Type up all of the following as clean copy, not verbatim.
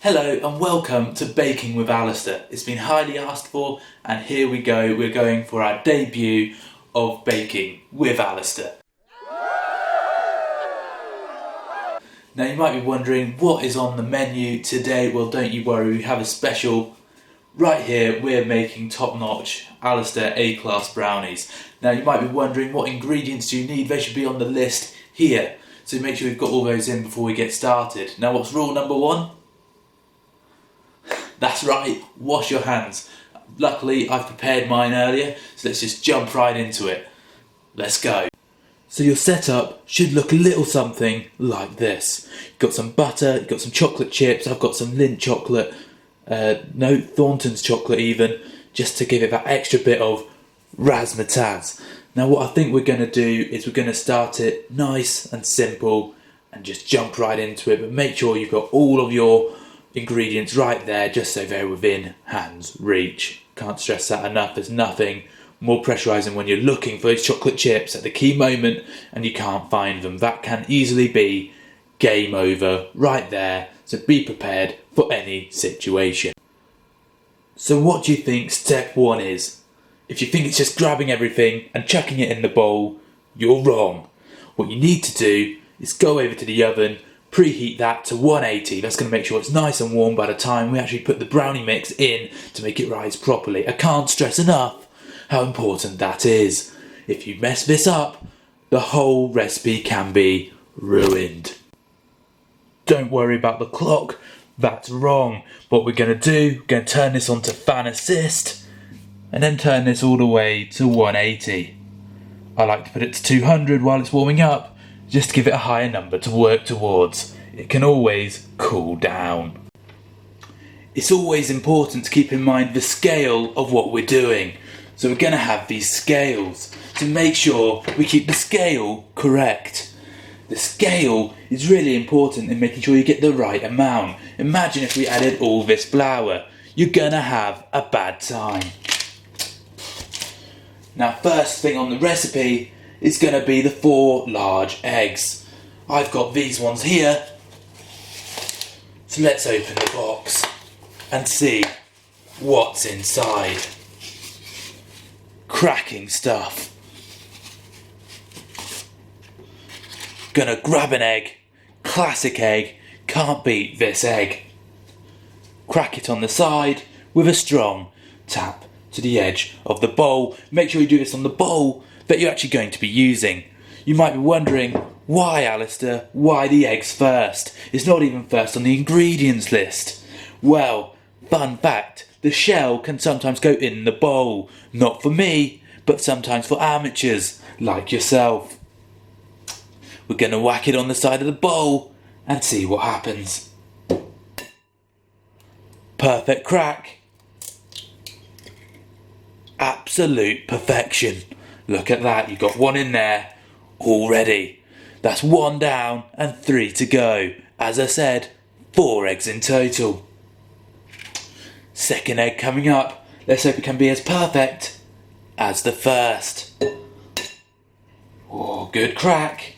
Hello and welcome to Baking with Alistair. It's been highly asked for and here we go, we're going for our debut of Baking with Alistair. Now you might be wondering what is on the menu today. Well, don't you worry, we have a special. Right here we're making top-notch Alistair A-class brownies. Now you might be wondering what ingredients do you need. They should be on the list here. So make sure we've got all those in before we get started. Now what's rule number one? That's right, wash your hands. Luckily I've prepared mine earlier, so let's just jump right into it. Let's go. So your setup should look a little something like this. You've got some butter, you've got some chocolate chips, I've got some Lindt chocolate, no, Thornton's chocolate even, just to give it that extra bit of razzmatazz. Now what I think we're going to do is we're going to start it nice and simple and just jump right into it, but make sure you've got all of your ingredients right there just so they're within hand's reach. Can't stress that enough. There's nothing more pressurising when you're looking for those chocolate chips at the key moment and you can't find them. That can easily be game over right there, so be prepared for any situation. So what do you think step one is? If you think it's just grabbing everything and chucking it in the bowl, you're wrong. What you need to do is go over to the oven, preheat that to 180. That's going to make sure it's nice and warm by the time we actually put the brownie mix in to make it rise properly. I can't stress enough how important that is. If you mess this up, the whole recipe can be ruined. Don't worry about the clock, that's wrong. What we're going to do, we're going to turn this on to fan assist and then turn this all the way to 180. I like to put it to 200 while it's warming up, just to give it a higher number to work towards. It can always cool down. It's always important to keep in mind the scale of what we're doing. So we're going to have these scales to make sure we keep the scale correct. The scale is really important in making sure you get the right amount. Imagine if we added all this flour. You're going to have a bad time. Now first thing on the recipe is going to be the 4 large eggs. I've got these ones here. So let's open the box and see what's inside. Cracking stuff. Gonna grab an egg. Classic egg. Can't beat this egg. Crack it on the side with a strong tap to the edge of the bowl. Make sure you do this on the bowl that you're actually going to be using. You might be wondering, why Alistair? Why the eggs first? It's not even first on the ingredients list. Well, fun fact, the shell can sometimes go in the bowl. Not for me, but sometimes for amateurs like yourself. We're going to whack it on the side of the bowl and see what happens. Perfect crack. Absolute perfection. Look at that, you've got one in there already. That's 1 down and 3 to go. As I said, 4 eggs in total. Second egg coming up. Let's hope it can be as perfect as the first. Oh, good crack.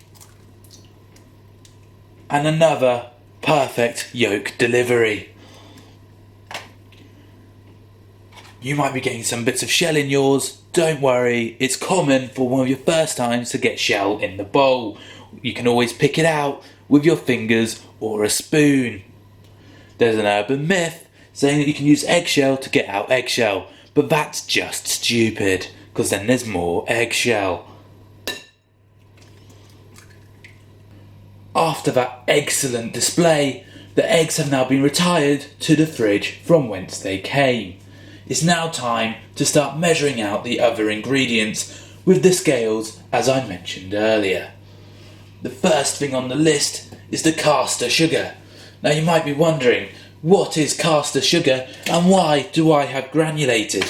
And another perfect yolk delivery. You might be getting some bits of shell in yours. Don't worry, it's common for one of your first times to get shell in the bowl. You can always pick it out with your fingers or a spoon. There's an urban myth saying that you can use eggshell to get out eggshell, but that's just stupid, because then there's more eggshell. After that excellent display, the eggs have now been retired to the fridge from whence they came. It's now time to start measuring out the other ingredients with the scales as I mentioned earlier. The first thing on the list is the caster sugar. Now you might be wondering, what is caster sugar and why do I have granulated?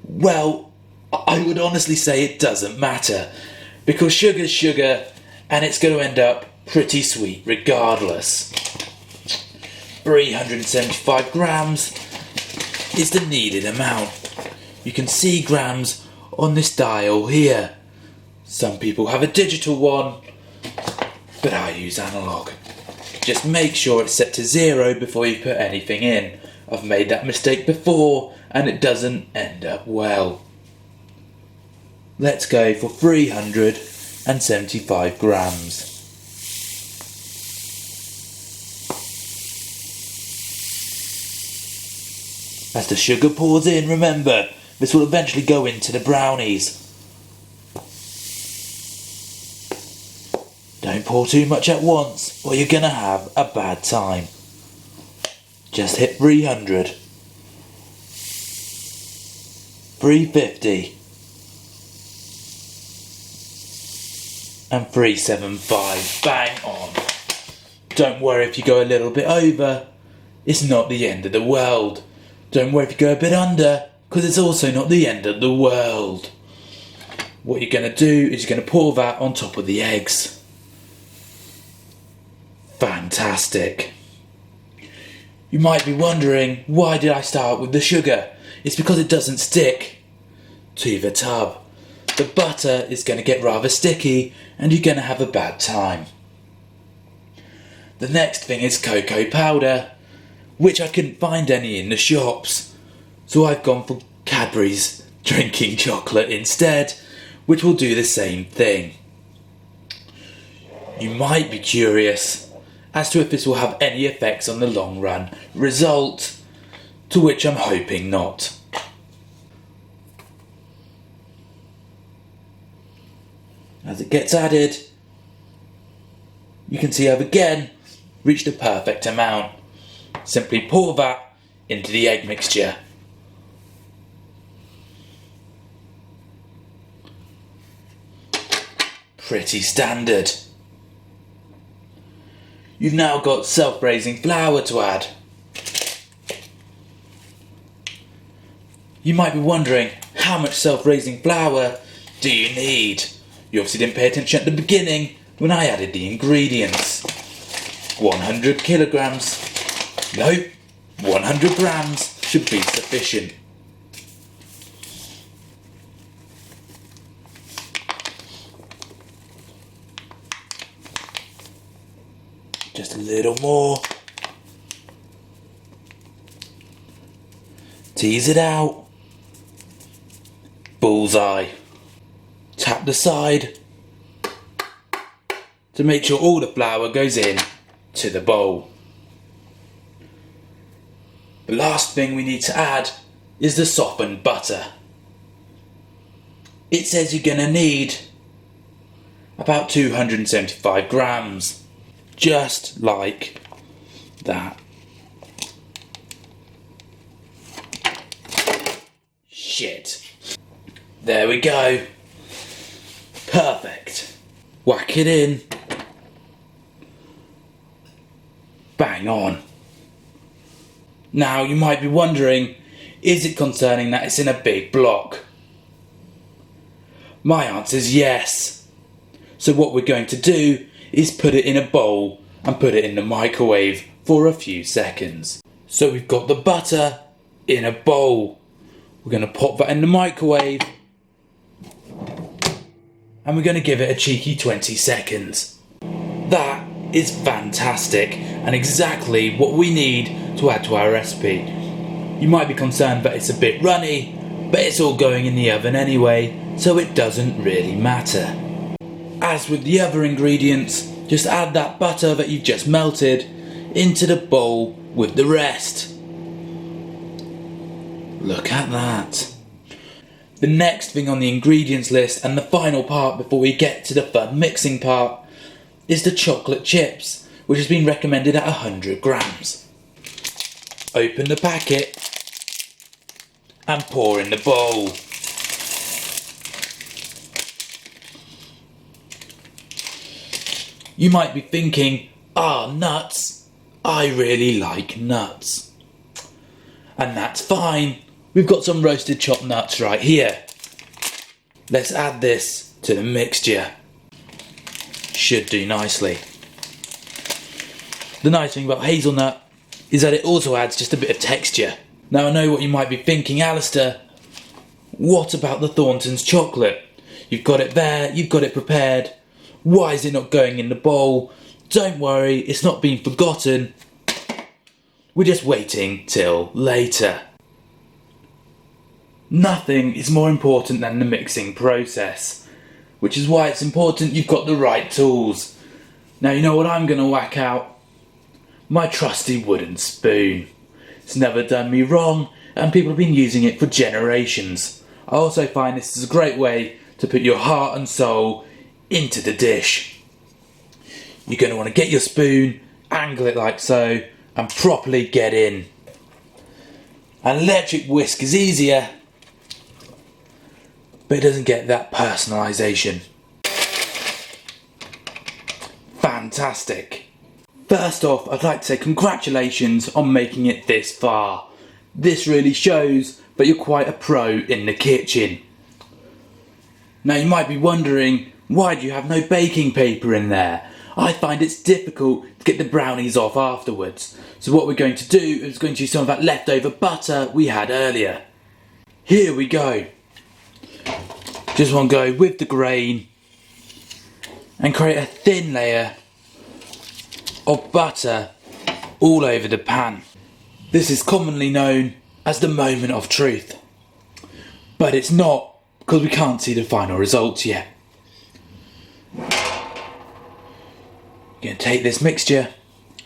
Well, I would honestly say it doesn't matter, because sugar's sugar and it's going to end up pretty sweet regardless. 375 grams is the needed amount. You can see grams on this dial here. Some people have a digital one, but I use analog. just make sure it's set to 0 before you put anything in. I've made that mistake before and it doesn't end up well. Let's go for 375 grams. As the sugar pours in, remember, this will eventually go into the brownies. Don't pour too much at once or you're gonna have a bad time. Just hit 300. 350. And 375. Bang on. Don't worry if you go a little bit over. It's not the end of the world. Don't worry if you go a bit under, because it's also not the end of the world. What you're going to do is you're going to pour that on top of the eggs. Fantastic. You might be wondering, why did I start with the sugar? It's because it doesn't stick to the tub. The butter is going to get rather sticky and you're going to have a bad time. The next thing is cocoa powder, which I couldn't find any in the shops. So I've gone for Cadbury's drinking chocolate instead, which will do the same thing. You might be curious as to if this will have any effects on the long run result, to which I'm hoping not. As it gets added, you can see I've again reached the perfect amount. Simply pour that into the egg mixture. Pretty standard. You've now got self-raising flour to add. You might be wondering, how much self-raising flour do you need? You obviously didn't pay attention at the beginning when I added the ingredients. 100 kilograms. Nope, 100 grams should be sufficient. Just a little more. Tease it out. Bullseye. Tap the side to make sure all the flour goes in to the bowl. The last thing we need to add is the softened butter. It says you're going to need about 275 grams. Just like that. Shit. There we go. Perfect. Whack it in. Bang on. Now you might be wondering, is it concerning that it's in a big block? My answer is yes. So what we're going to do is put it in a bowl and put it in the microwave for a few seconds. So we've got the butter in a bowl. We're going to pop that in the microwave and we're going to give it a cheeky 20 seconds. That is fantastic and exactly what we need to add to our recipe. You might be concerned that it's a bit runny, but it's all going in the oven anyway, so it doesn't really matter. As with the other ingredients, just add that butter that you've just melted into the bowl with the rest. Look at that. The next thing on the ingredients list and the final part before we get to the fun mixing part is the chocolate chips, which has been recommended at 100 grams. Open the packet and pour in the bowl. You might be thinking, nuts. I really like nuts. And that's fine. We've got some roasted chopped nuts right here. Let's add this to the mixture. Should do nicely. The nice thing about hazelnut is that it also adds just a bit of texture. Now I know what you might be thinking, Alistair. What about the Thornton's chocolate? You've got it there, you've got it prepared. Why is it not going in the bowl Don't worry, it's not been forgotten. We're just waiting till later. Nothing is more important than the mixing process, which is why it's important you've got the right tools. Now you know what I'm going to whack out? My trusty wooden spoon. It's never done me wrong, and people have been using it for generations. I also find this is a great way to put your heart and soul into the dish. You're going to want to get your spoon, angle it like so, and properly get in. An electric whisk is easier, but it doesn't get that personalisation. Fantastic. First off, I'd like to say congratulations on making it this far. This really shows that you're quite a pro in the kitchen. Now you might be wondering, why do you have no baking paper in there? I find it's difficult to get the brownies off afterwards. So what we're going to do is going to use some of that leftover butter we had earlier. Here we go. Just want to go with the grain and create a thin layer of butter all over the pan. This is commonly known as the moment of truth, but it's not, because we can't see the final results yet. You're going to take this mixture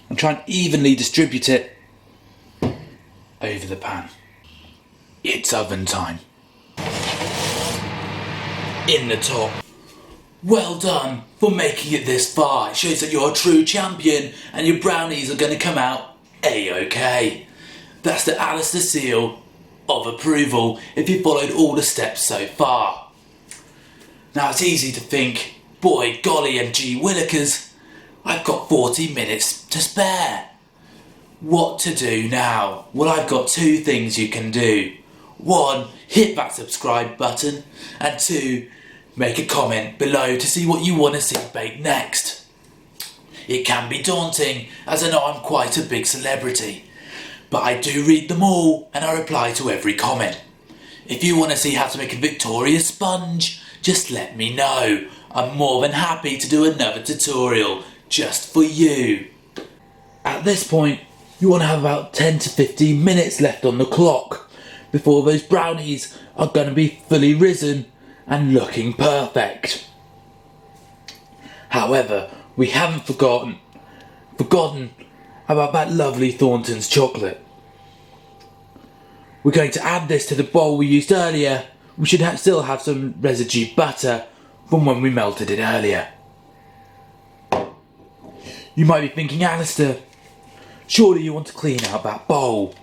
and try and evenly distribute it over the pan. It's oven time. In the top. Well done for making it this far. It shows that you're a true champion and your brownies are going to come out A-OK. That's the Alistair seal of approval if you followed all the steps so far. Now it's easy to think, boy golly and gee willikers, I've got 40 minutes to spare. What to do now? Well, I've got two things you can do. One, hit that subscribe button, and two, make a comment below to see what you want to see baked next. It can be daunting, as I know I'm quite a big celebrity, but I do read them all and I reply to every comment. If you want to see how to make a victorious sponge, just let me know. I'm more than happy to do another tutorial just for you. At this point, you want to have about 10 to 15 minutes left on the clock before those brownies are going to be fully risen and looking perfect. However, we haven't forgotten about that lovely Thornton's chocolate. We're going to add this to the bowl we used earlier. We should still have some residue butter from when we melted it earlier. You might be thinking, Alistair, surely you want to clean out that bowl.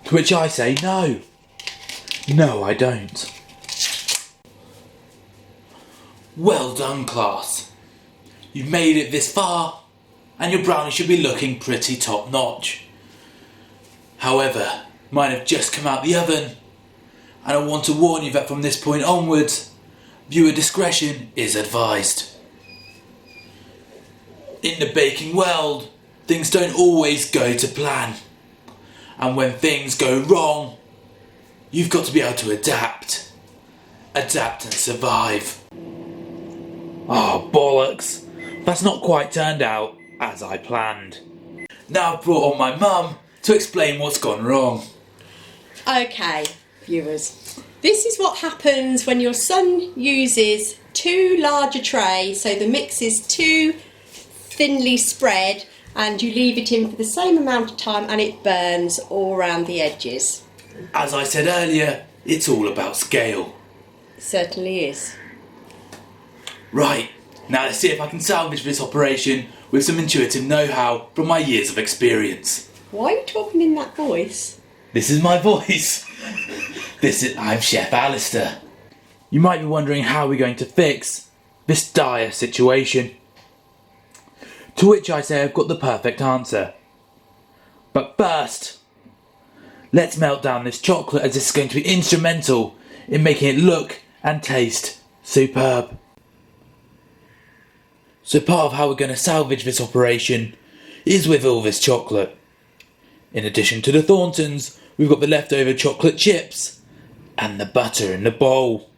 To which I say no. No, I don't. Well done, class. You've made it this far, and your brownie should be looking pretty top notch. However, mine have just come out the oven, and I want to warn you that from this point onwards, viewer discretion is advised. In the baking world, things don't always go to plan. And when things go wrong, you've got to be able to adapt. Adapt and survive. Oh, bollocks. That's not quite turned out as I planned. Now I've brought on my mum to explain what's gone wrong. Okay, viewers. This is what happens when your son uses too large a tray, so the mix is too thinly spread, and you leave it in for the same amount of time and it burns all around the edges. As I said earlier, it's all about scale. It certainly is. Right, now let's see if I can salvage this operation with some intuitive know-how from my years of experience. Why are you talking in that voice? This is my voice. I'm Chef Alistair. You might be wondering how we're going to fix this dire situation. To which I say I've got the perfect answer. But first, let's melt down this chocolate, as this is going to be instrumental in making it look and taste superb. So part of how we're going to salvage this operation is with all this chocolate. In addition to the Thorntons, we've got the leftover chocolate chips and the butter in the bowl.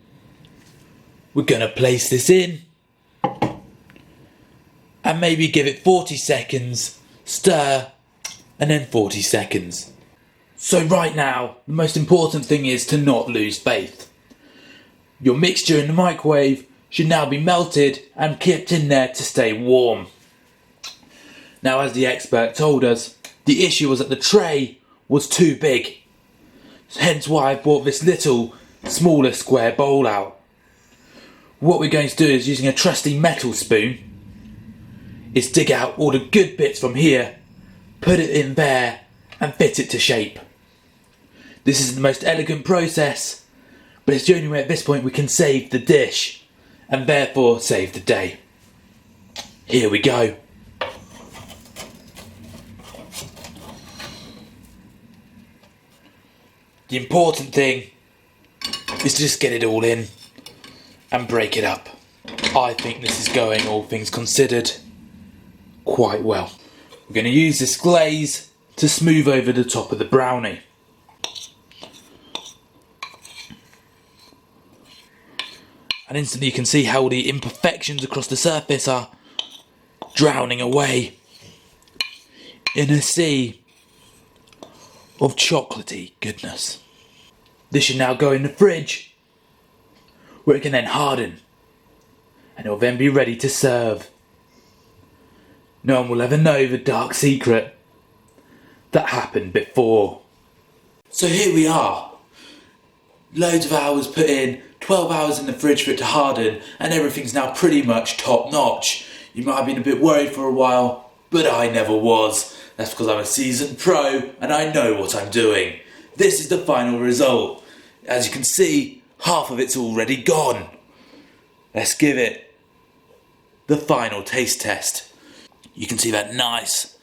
We're going to place this in and maybe give it 40 seconds, stir, and then 40 seconds. So right now, the most important thing is to not lose faith. Your mixture in the microwave should now be melted and kept in there to stay warm. Now, as the expert told us, the issue was that the tray was too big. Hence why I brought this little, smaller square bowl out. What we're going to do is, using a trusty metal spoon, is dig out all the good bits from here, put it in there, and fit it to shape. This is the most elegant process, but it's the only way at this point we can save the dish, and therefore save the day. Here we go. The important thing is to just get it all in and break it up. I think this is going, all things considered, quite well. We're going to use this glaze to smooth over the top of the brownie. And instantly you can see how the imperfections across the surface are drowning away in a sea of chocolatey goodness. This should now go in the fridge, where it can then harden, and it will then be ready to serve. No one will ever know the dark secret that happened before. So here we are. Loads of hours put in, 12 hours in the fridge for it to harden, and everything's now pretty much top notch. You might have been a bit worried for a while, but I never was. That's because I'm a seasoned pro and I know what I'm doing. This is the final result. As you can see, half of it's already gone. Let's give it the final taste test. You can see that nice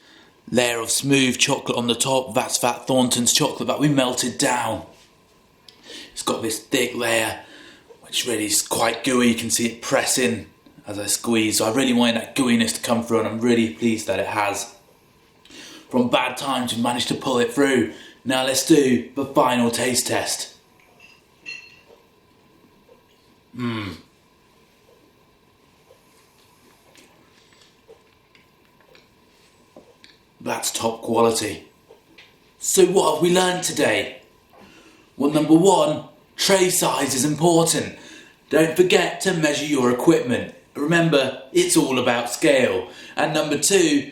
layer of smooth chocolate on the top. That's that Thornton's chocolate that we melted down. It's got this thick layer which really is quite gooey. You can see it pressing as I squeeze. So I really wanted that gooiness to come through, and I'm really pleased that it has. From bad times, we managed to pull it through. Now let's do the final taste test. That's top quality. So what have we learned today? Well, number one, tray size is important. Don't forget to measure your equipment. Remember, it's all about scale. And number two,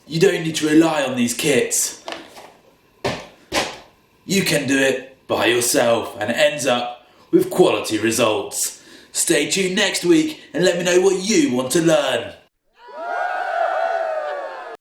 you don't need to rely on these kits. You can do it by yourself, and it ends up with quality results. Stay tuned next week and let me know what you want to learn.